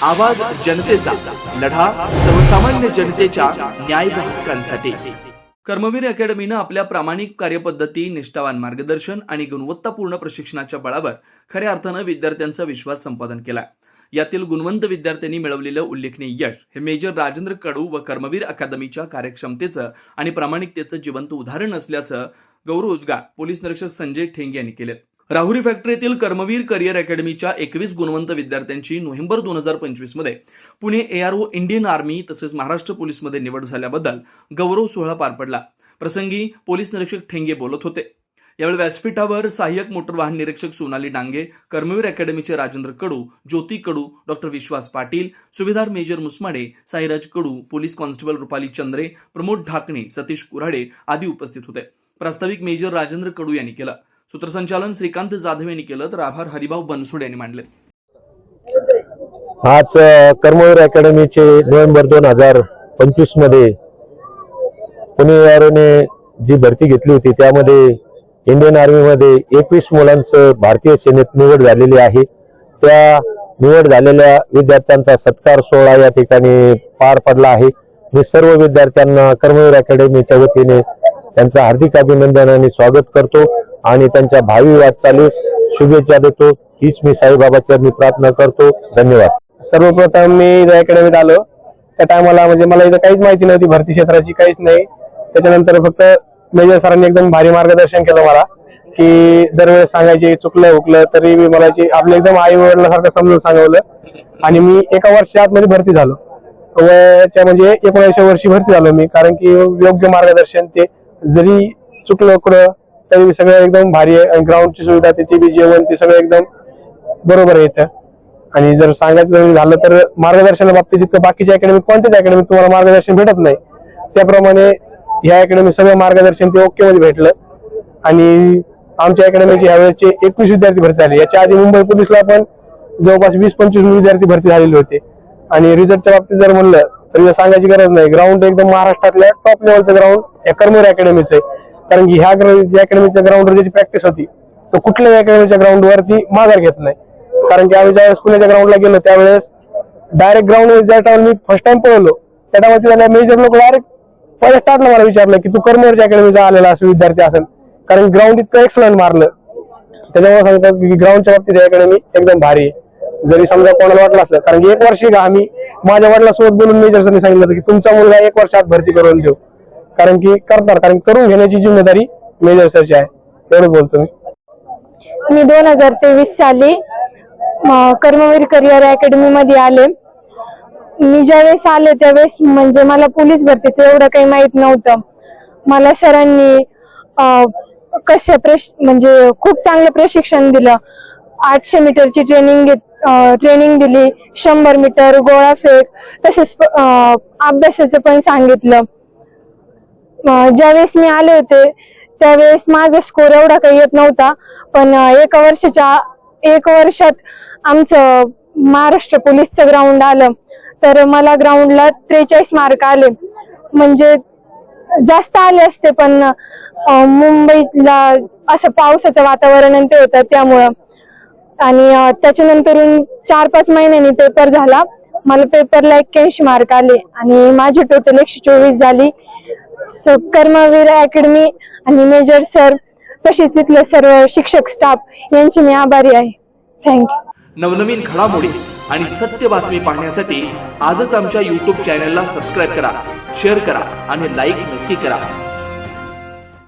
आवाज जनतेचा, लढा सर्वसामान्य जनतेच्या न्याय व हक्कांसाठी। कर्मवीर अकॅडमीनं आपल्या प्रामाणिक कार्यपद्धती, निष्ठावान मार्गदर्शन आणि गुणवत्तापूर्ण प्रशिक्षणाच्या बळावर खऱ्या अर्थानं विद्यार्थ्यांचा विश्वास संपादन केलाय। यातील गुणवंत विद्यार्थ्यांनी मिळवलेलं उल्लेखनीय यश हे मेजर राजेंद्र कडू व कर्मवीर अकादमीच्या कार्यक्षमतेचं आणि प्रामाणिकतेचं जिवंत उदाहरण असल्याचं गौरवोद्गार पोलीस निरीक्षक संजय ठेंगे यांनी केले। राहुरी फॅक्टरीतील कर्मवीर करिअर अकॅडमीच्या 21 गुणवंत विद्यार्थ्यांची नोव्हेंबर 2025 मध्ये पुणे ARO इंडियन आर्मी तसेच महाराष्ट्र पोलीसमध्ये निवड झाल्याबद्दल गौरव सोहळा पार पडला। प्रसंगी पोलीस निरीक्षक ठेंगे बोलत होते। यावेळी व्यासपीठावर सहाय्यक मोटर वाहन निरीक्षक सोनाली डांगे, कर्मवीर अकॅडमीचे राजेंद्र कडू, ज्योती कडू, डॉक्टर विश्वास पाटील, सुभेदार मेजर मुसमाडे, साईराज कडू, पोलीस कॉन्स्टेबल रुपाली चंद्रे, प्रमोद ढाकणे, सतीश कुऱ्हाडे आदी उपस्थित होते। प्रास्ताविक मेजर राजेंद्र कडू यांनी केलं। सूत्रसंचालन श्रीकांत जाधव यांनी केलं तर आभार हरिभाऊ बनसोडे यांनी मांडले। आज कर्मवीर अकॅडमीचे नोव्हेंबर 2025 मध्ये पुणे AROने जी भरती घेतली होती त्यामध्ये इंडियन आर्मीमध्ये 21 मुलांचं भारतीय सेनेत निवड झालेली आहे। त्या निवड झालेल्या विद्यार्थ्यांचा सत्कार सोहळा या ठिकाणी पार पडला आहे। मी सर्व विद्यार्थ्यांना कर्मवीर अकॅडमीच्या वतीने त्यांचं हार्दिक अभिनंदन आणि स्वागत करतो आणि त्यांच्या भावी वाटचालीस शुभेच्छा देतो। हीच मी साईबाबाचरणी प्रार्थना करतो। धन्यवाद। सर्वप्रथम मी या अकॅडमीत आलो त्या टायमाला म्हणजे मला इथं काहीच माहिती नव्हती, भरती क्षेत्राची काहीच नाही। त्याच्यानंतर फक्त मेजर सरांनी एकदम भारी मार्गदर्शन केलं मला, की दरवेळेस सांगायचे चुकलं हुकलं तरी मी मला आपलं एकदम आई वडिलांसारखं समजून सांगवलं आणि मी एका वर्षात मध्ये भरती झालो। वयाच्या म्हणजे 19व्या वर्षी भरती झालो मी, कारण की योग्य मार्गदर्शन ते जरी चुकलं कुठं तरी सगळं एकदम भारी आहे। ग्राउंडची सुविधा, त्याची बी जेवण ते सगळं एकदम बरोबर आहे इथं। आणि जर सांगायचं झालं तर मार्गदर्शना बाबतीत जितकं बाकीच्या अकॅडमी कोणत्याच अकॅडमीत तुम्हाला मार्गदर्शन भेटत नाही, त्याप्रमाणे ह्या अकॅडमी सगळं मार्गदर्शन ते ओके मध्ये भेटलं। आणि आमच्या अकॅडमीचे यावेळेचे 21 विद्यार्थी भरती झाले। याच्या आधी मुंबई पोलीसला पण जवळपास 20-25 विद्यार्थी भरती झालेले होते। आणि रिझल्टच्या बाबतीत जर म्हणलं तर सांगायची गरज नाही, ग्राउंड एकदम महाराष्ट्रातल्या टॉप लेवलचं ग्राउंड या कर्मवीर अकॅडमीचं आहे। कारण की ह्या अकॅडमीच्या ग्राउंडवर ज्याची प्रॅक्टिस होती तो कुठल्याही अकॅडमीच्या ग्राउंडवरती माघार घेत नाही। कारण की आम्ही ज्यावेळेस पुण्याच्या ग्राउंडला गेलो त्यावेळेस डायरेक्ट ग्राउंडवर ज्या टाइम मी फर्स्ट टाइम पळवलो त्या टायमाला मेजर लोक डायरेक्ट पहिल्या स्टार्टला मला विचारलं की तू कर्मवीरच्या अकॅडमीचा आलेला असं विद्यार्थी असेल, कारण ग्राउंड इतकं एक्सलंट मारलं। त्याच्यामुळे सांगतात की ग्राउंडच्या बाबतीत अकॅडमी एकदम भारी आहे। जरी समजा कोणाला वाटलं असलं, कारण की 1 वर्षी का आम्ही माझ्या वडिलांसोबत बोलून मेजर सरने सांगितलं की तुमचा मुलगा 1 वर्षात भरती करून देऊ, कारण की करणार, कारण करून घेण्याची जिम्मेदारी मेजर सरची आहे। एवढं बोलतो मी 2023 साली कर्मवीर करिअर अकॅडमी मध्ये आले। मी ज्यावेळेस आले त्यावेळेस म्हणजे मला पोलीस भरतीचं एवढं काही माहित नव्हतं। मला सरांनी म्हणजे खूप चांगलं प्रशिक्षण दिलं। 800 मीटरची ट्रेनिंग दिली, 100 मीटर, गोळाफेक, तसेच अभ्यासाचं पण सांगितलं। ज्यावेळेस मी आले होते त्यावेळेस माझा स्कोर एवढा काही येत नव्हता, पण 1 वर्षात आमचं महाराष्ट्र पोलीसचं ग्राउंड आलं तर मला ग्राउंडला 43 मार्क आले। म्हणजे जास्त आले असते पण मुंबईला असं पावसाचं वातावरण ते होतं त्यामुळं। आणि त्याच्यानंतर 4-5 महिन्यांनी पेपर झाला, मला पेपरला 81 मार्क आले आणि माझी टोटल 124 झाली। कर्मवीर अकॅडमी आणि मेजर सर तसेच इथले सर्व शिक्षक स्टाफ यांची मी आभारी आहे। थँक्यू। नवनवीन घडामोडी आणि सत्य बातमी पाहण्यासाठी आजच आमच्या YouTube चॅनलला सबस्क्राईब करा, शेअर करा आणि लाईक नक्की करा।